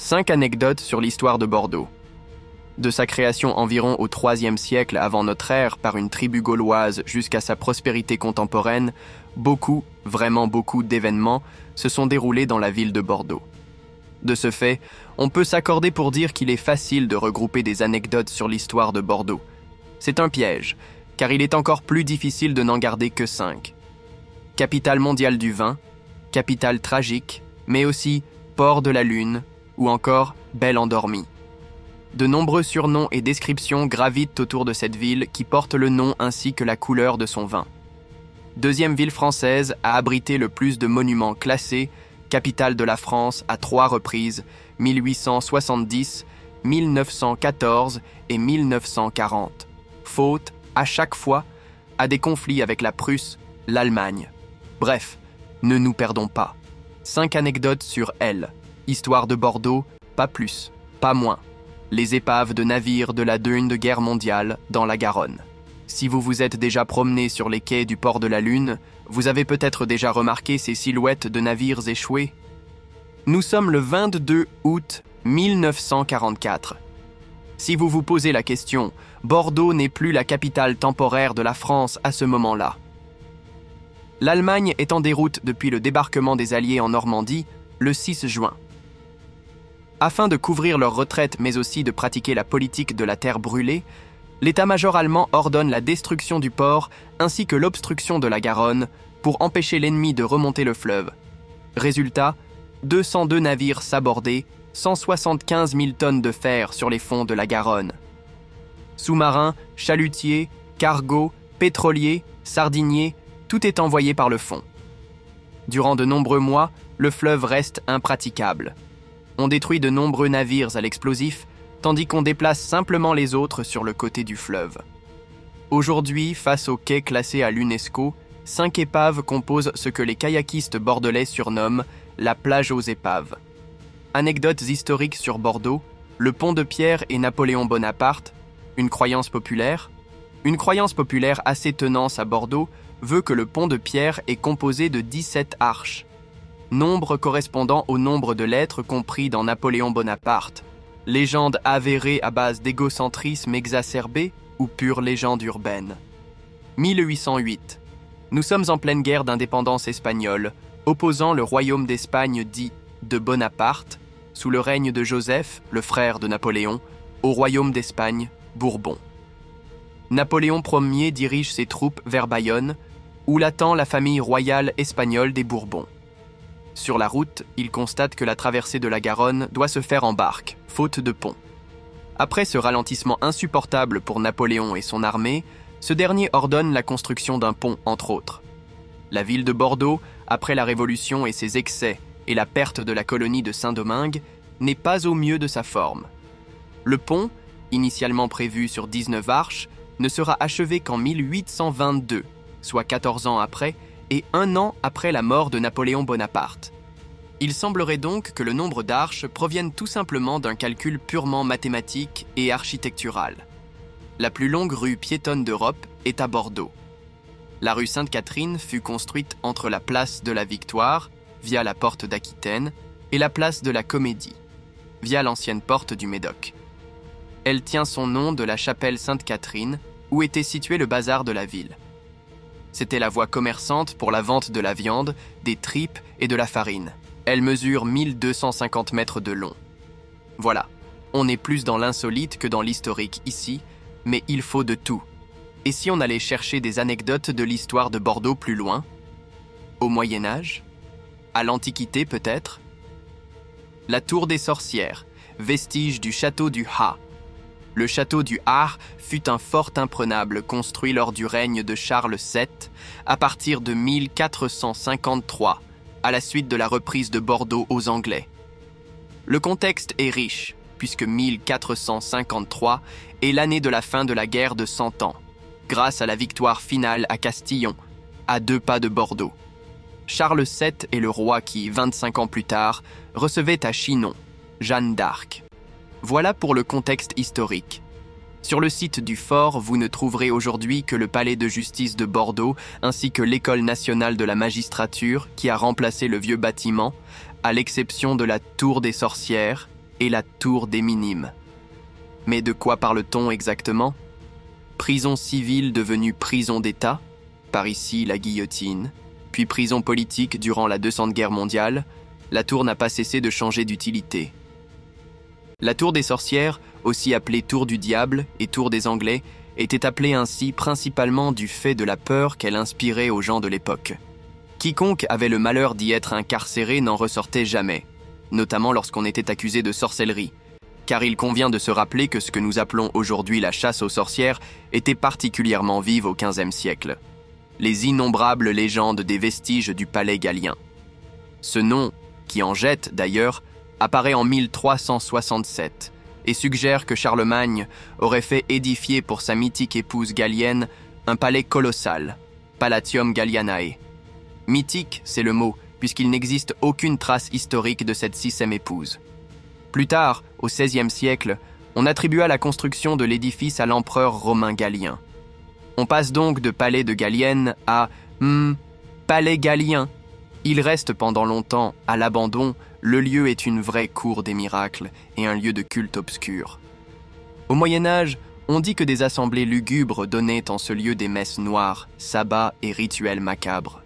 5 anecdotes sur l'histoire de Bordeaux. De sa création environ au IIIe siècle avant notre ère par une tribu gauloise jusqu'à sa prospérité contemporaine, beaucoup, vraiment beaucoup d'événements se sont déroulés dans la ville de Bordeaux. De ce fait, on peut s'accorder pour dire qu'il est facile de regrouper des anecdotes sur l'histoire de Bordeaux. C'est un piège, car il est encore plus difficile de n'en garder que 5. Capitale mondiale du vin, capitale tragique, mais aussi port de la Lune, ou encore Belle endormie. De nombreux surnoms et descriptions gravitent autour de cette ville qui porte le nom ainsi que la couleur de son vin. Deuxième ville française à abriter le plus de monuments classés, capitale de la France à 3 reprises, 1870, 1914 et 1940. Faute, à chaque fois, à des conflits avec la Prusse, l'Allemagne. Bref, ne nous perdons pas. 5 anecdotes sur elle. Histoire de Bordeaux, pas plus, pas moins. Les épaves de navires de la Deuxième Guerre mondiale dans la Garonne. Si vous vous êtes déjà promené sur les quais du port de la Lune, vous avez peut-être déjà remarqué ces silhouettes de navires échoués. Nous sommes le 22 août 1944. Si vous vous posez la question, Bordeaux n'est plus la capitale temporaire de la France à ce moment-là. L'Allemagne est en déroute depuis le débarquement des Alliés en Normandie, le 6 juin. Afin de couvrir leur retraite mais aussi de pratiquer la politique de la terre brûlée, l'état-major allemand ordonne la destruction du port ainsi que l'obstruction de la Garonne pour empêcher l'ennemi de remonter le fleuve. Résultat, 202 navires sabordés, 175 000 tonnes de fer sur les fonds de la Garonne. Sous-marins, chalutiers, cargos, pétroliers, sardiniers, tout est envoyé par le fond. Durant de nombreux mois, le fleuve reste impraticable. On détruit de nombreux navires à l'explosif, tandis qu'on déplace simplement les autres sur le côté du fleuve. Aujourd'hui, face aux quais classés à l'UNESCO, 5 épaves composent ce que les kayakistes bordelais surnomment la plage aux épaves. Anecdotes historiques sur Bordeaux, le pont de Pierre et Napoléon Bonaparte, une croyance populaire. Une croyance populaire assez tenace à Bordeaux veut que le pont de Pierre est composé de 17 arches, nombre correspondant au nombre de lettres compris dans Napoléon Bonaparte. Légende avérée à base d'égocentrisme exacerbé ou pure légende urbaine. 1808. Nous sommes en pleine guerre d'indépendance espagnole, opposant le royaume d'Espagne dit de Bonaparte, sous le règne de Joseph, le frère de Napoléon, au royaume d'Espagne, Bourbon. Napoléon Ier dirige ses troupes vers Bayonne, où l'attend la famille royale espagnole des Bourbons. Sur la route, il constate que la traversée de la Garonne doit se faire en barque, faute de pont. Après ce ralentissement insupportable pour Napoléon et son armée, ce dernier ordonne la construction d'un pont, entre autres. La ville de Bordeaux, après la Révolution et ses excès et la perte de la colonie de Saint-Domingue, n'est pas au mieux de sa forme. Le pont, initialement prévu sur 19 arches, ne sera achevé qu'en 1822, soit 14 ans après, et 1 an après la mort de Napoléon Bonaparte. Il semblerait donc que le nombre d'arches provienne tout simplement d'un calcul purement mathématique et architectural. La plus longue rue piétonne d'Europe est à Bordeaux. La rue Sainte-Catherine fut construite entre la place de la Victoire, via la porte d'Aquitaine, et la place de la Comédie, via l'ancienne porte du Médoc. Elle tient son nom de la chapelle Sainte-Catherine, où était situé le bazar de la ville. C'était la voie commerçante pour la vente de la viande, des tripes et de la farine. Elle mesure 1250 mètres de long. Voilà, on est plus dans l'insolite que dans l'historique ici, mais il faut de tout. Et si on allait chercher des anecdotes de l'histoire de Bordeaux plus loin? Au Moyen-Âge? À l'Antiquité peut-être? La tour des sorcières, vestige du château du Ha. Le château du Har fut un fort imprenable construit lors du règne de Charles VII à partir de 1453, à la suite de la reprise de Bordeaux aux Anglais. Le contexte est riche, puisque 1453 est l'année de la fin de la guerre de 100 ans, grâce à la victoire finale à Castillon, à 2 pas de Bordeaux. Charles VII est le roi qui, 25 ans plus tard, recevait à Chinon Jeanne d'Arc. Voilà pour le contexte historique. Sur le site du fort, vous ne trouverez aujourd'hui que le palais de justice de Bordeaux ainsi que l'école nationale de la magistrature qui a remplacé le vieux bâtiment, à l'exception de la tour des sorcières et la tour des Minimes. Mais de quoi parle-t-on exactement? Prison civile devenue prison d'État, par ici la guillotine, puis prison politique durant la 200e Guerre mondiale, la tour n'a pas cessé de changer d'utilité. La tour des sorcières, aussi appelée tour du diable et tour des Anglais, était appelée ainsi principalement du fait de la peur qu'elle inspirait aux gens de l'époque. Quiconque avait le malheur d'y être incarcéré n'en ressortait jamais, notamment lorsqu'on était accusé de sorcellerie, car il convient de se rappeler que ce que nous appelons aujourd'hui la chasse aux sorcières était particulièrement vive au XVe siècle. Les innombrables légendes des vestiges du palais gallien. Ce nom, qui en jette d'ailleurs, apparaît en 1367 et suggère que Charlemagne aurait fait édifier pour sa mythique épouse gallienne un palais colossal, Palatium Gallianae. Mythique, c'est le mot, puisqu'il n'existe aucune trace historique de cette sixième épouse. Plus tard, au XVIe siècle, on attribua la construction de l'édifice à l'empereur romain Gallien. On passe donc de palais de Gallienne à palais gallien. Il reste pendant longtemps à l'abandon, le lieu est une vraie cour des miracles et un lieu de culte obscur. Au Moyen-Âge, on dit que des assemblées lugubres donnaient en ce lieu des messes noires, sabbats et rituels macabres.